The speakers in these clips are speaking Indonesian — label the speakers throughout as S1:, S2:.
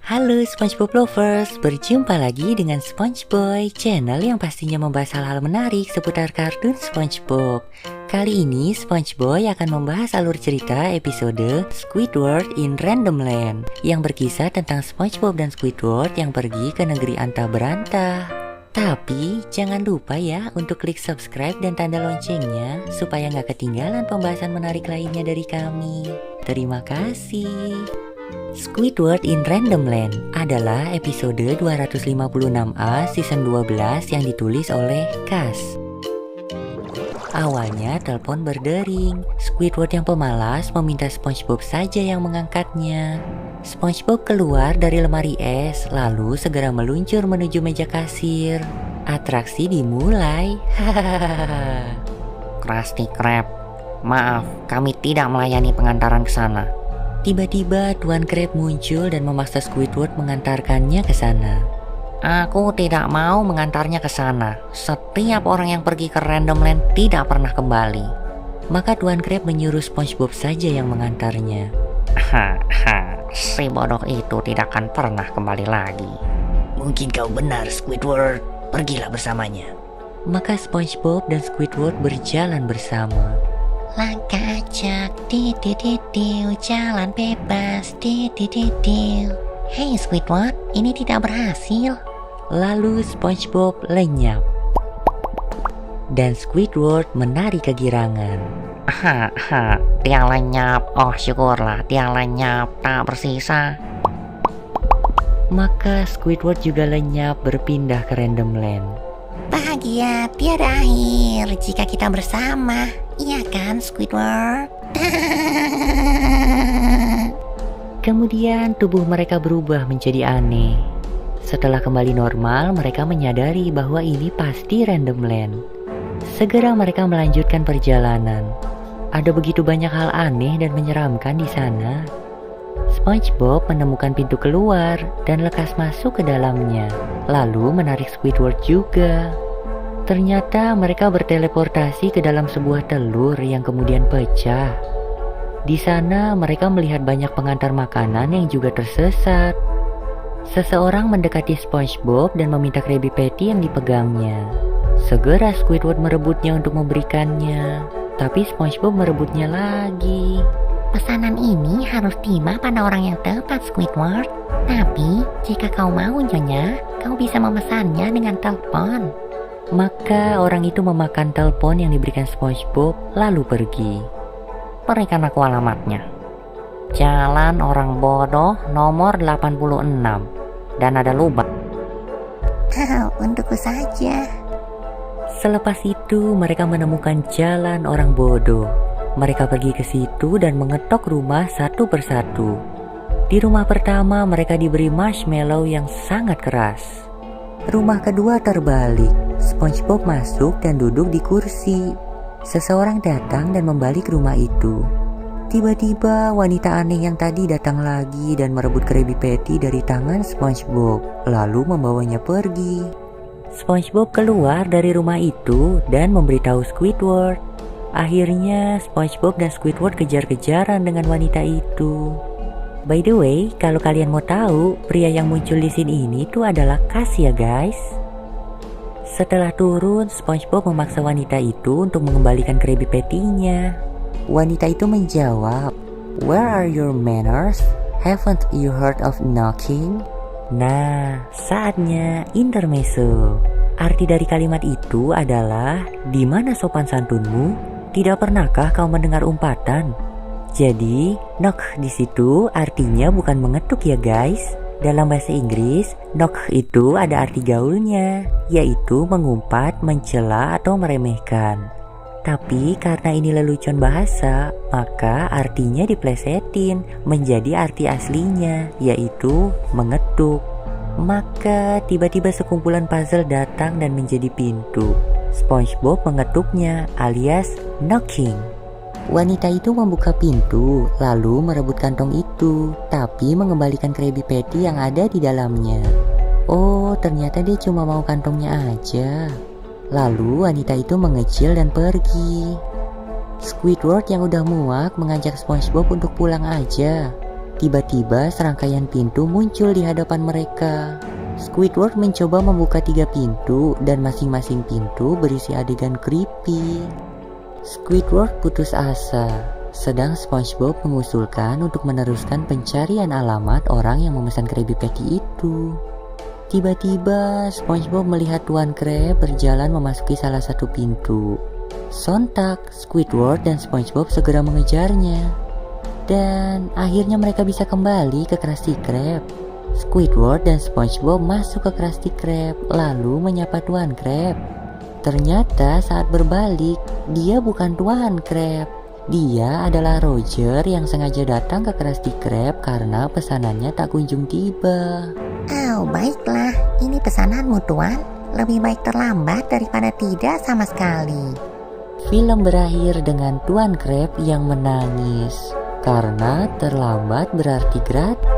S1: Halo SpongeBob Lovers, berjumpa lagi dengan SpongeBoy, channel yang pastinya membahas hal-hal menarik seputar kartun SpongeBob. Kali ini SpongeBob akan membahas alur cerita episode Squidward in Random Land yang berkisah tentang SpongeBob dan Squidward yang pergi ke negeri Anta Beranta. Tapi jangan lupa ya untuk klik subscribe dan tanda loncengnya supaya nggak ketinggalan pembahasan menarik lainnya dari kami. Terima kasih. Squidward in Random Land adalah episode 256A season 12 yang ditulis oleh Kas. Awalnya telepon berdering. Squidward yang pemalas meminta SpongeBob saja yang mengangkatnya. SpongeBob keluar dari lemari es lalu segera meluncur menuju meja kasir. Atraksi dimulai.
S2: Krusty Krab, maaf, kami tidak melayani pengantaran ke sana.
S1: Tiba-tiba Tuan Crab muncul dan memaksa Squidward mengantarkannya ke sana.
S2: Aku tidak mau mengantarnya ke sana. Setiap orang yang pergi ke Random Land tidak pernah kembali.
S1: Maka Tuan Crab menyuruh SpongeBob saja yang mengantarnya.
S2: Si bodoh itu tidak akan pernah kembali lagi.
S3: Mungkin kau benar, Squidward. Pergilah bersamanya.
S1: Maka SpongeBob dan Squidward berjalan bersama.
S4: Langkah acak, jalan bebas, Hei Squidward, ini tidak berhasil.
S1: Lalu SpongeBob lenyap dan Squidward menari kegirangan.
S2: Dia lenyap. Oh syukurlah, dia lenyap, tak bersisa.
S1: Maka Squidward juga lenyap berpindah ke Random Land.
S4: Bahagia tiada akhir jika kita bersama, iya kan Squidward?
S1: Kemudian tubuh mereka berubah menjadi aneh. Setelah kembali normal, mereka menyadari bahwa ini pasti Random Land. Segera mereka melanjutkan perjalanan. Ada begitu banyak hal aneh dan menyeramkan di sana. SpongeBob menemukan pintu keluar dan lekas masuk ke dalamnya, lalu menarik Squidward juga. Ternyata mereka berteleportasi ke dalam sebuah telur yang kemudian pecah. Di sana mereka melihat banyak pengantar makanan yang juga tersesat. Seseorang mendekati SpongeBob dan meminta Krabby Patty yang dipegangnya. Segera Squidward merebutnya untuk memberikannya, tapi SpongeBob merebutnya lagi.
S4: Pesanan ini harus tiba pada orang yang tepat, Squidward. Tapi, jika kau mau nyonya, kau bisa memesannya dengan telepon.
S1: Maka orang itu memakan telepon yang diberikan SpongeBob, lalu pergi.
S2: Berikan aku alamatnya. Jalan Orang Bodoh nomor 86. Dan ada lubang.
S4: Untukku saja.
S1: Selepas itu, mereka menemukan Jalan Orang Bodoh. Mereka pergi ke situ dan mengetok rumah satu persatu. Di rumah pertama mereka diberi marshmallow yang sangat keras. Rumah kedua terbalik. SpongeBob masuk dan duduk di kursi. Seseorang datang dan membalik rumah itu. Tiba-tiba wanita aneh yang tadi datang lagi dan merebut Krabby Patty dari tangan SpongeBob, lalu membawanya pergi. SpongeBob keluar dari rumah itu dan memberitahu Squidward. Akhirnya SpongeBob dan Squidward kejar-kejaran dengan wanita itu. By the way, kalau kalian mau tahu, pria yang muncul di sini ini tuh adalah Kas ya guys. Setelah turun, SpongeBob memaksa wanita itu untuk mengembalikan Krabby Patty-nya. Wanita itu menjawab, "Where are your manners? Haven't you heard of knocking?" Nah, saatnya intermezzo. Arti dari kalimat itu adalah, di mana sopan santunmu? Tidak pernahkah kau mendengar umpatan? Jadi, knock di situ artinya bukan mengetuk ya guys. Dalam bahasa Inggris, knock itu ada arti gaulnya, yaitu mengumpat, mencela atau meremehkan. Tapi karena ini lelucon bahasa, maka artinya diplesetin menjadi arti aslinya, yaitu mengetuk. Maka tiba-tiba sekumpulan puzzle datang dan menjadi pintu. SpongeBob mengetuknya alias knocking. Wanita itu membuka pintu lalu merebut kantong itu, tapi mengembalikan Krabby Patty yang ada di dalamnya. Oh, ternyata dia cuma mau kantongnya aja. Lalu wanita itu mengecil dan pergi. Squidward yang udah muak mengajak SpongeBob untuk pulang aja. Tiba-tiba serangkaian pintu muncul di hadapan mereka. Squidward mencoba membuka 3 pintu dan masing-masing pintu berisi adegan creepy. Squidward putus asa, sedang SpongeBob mengusulkan untuk meneruskan pencarian alamat orang yang memesan Krabby Patty itu. Tiba-tiba SpongeBob melihat Tuan Krab berjalan memasuki salah satu pintu. Sontak, Squidward dan SpongeBob segera mengejarnya. Dan akhirnya mereka bisa kembali ke Krusty Krab. Squidward dan SpongeBob masuk ke Krusty Krab lalu menyapa Tuan Krab. Ternyata saat berbalik, dia bukan Tuan Krab. Dia adalah Roger yang sengaja datang ke Krusty Krab karena pesanannya tak kunjung tiba.
S4: Oh, baiklah. Ini pesananmu, Tuan. Lebih baik terlambat daripada tidak sama sekali.
S1: Film berakhir dengan Tuan Krab yang menangis karena terlambat berarti gratis.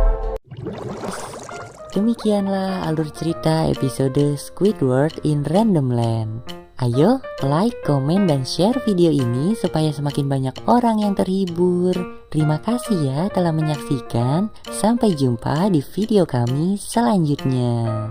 S1: Demikianlah alur cerita episode Squidward in Randomland. Ayo like, komen, dan share video ini supaya semakin banyak orang yang terhibur. Terima kasih ya telah menyaksikan. Sampai jumpa di video kami selanjutnya.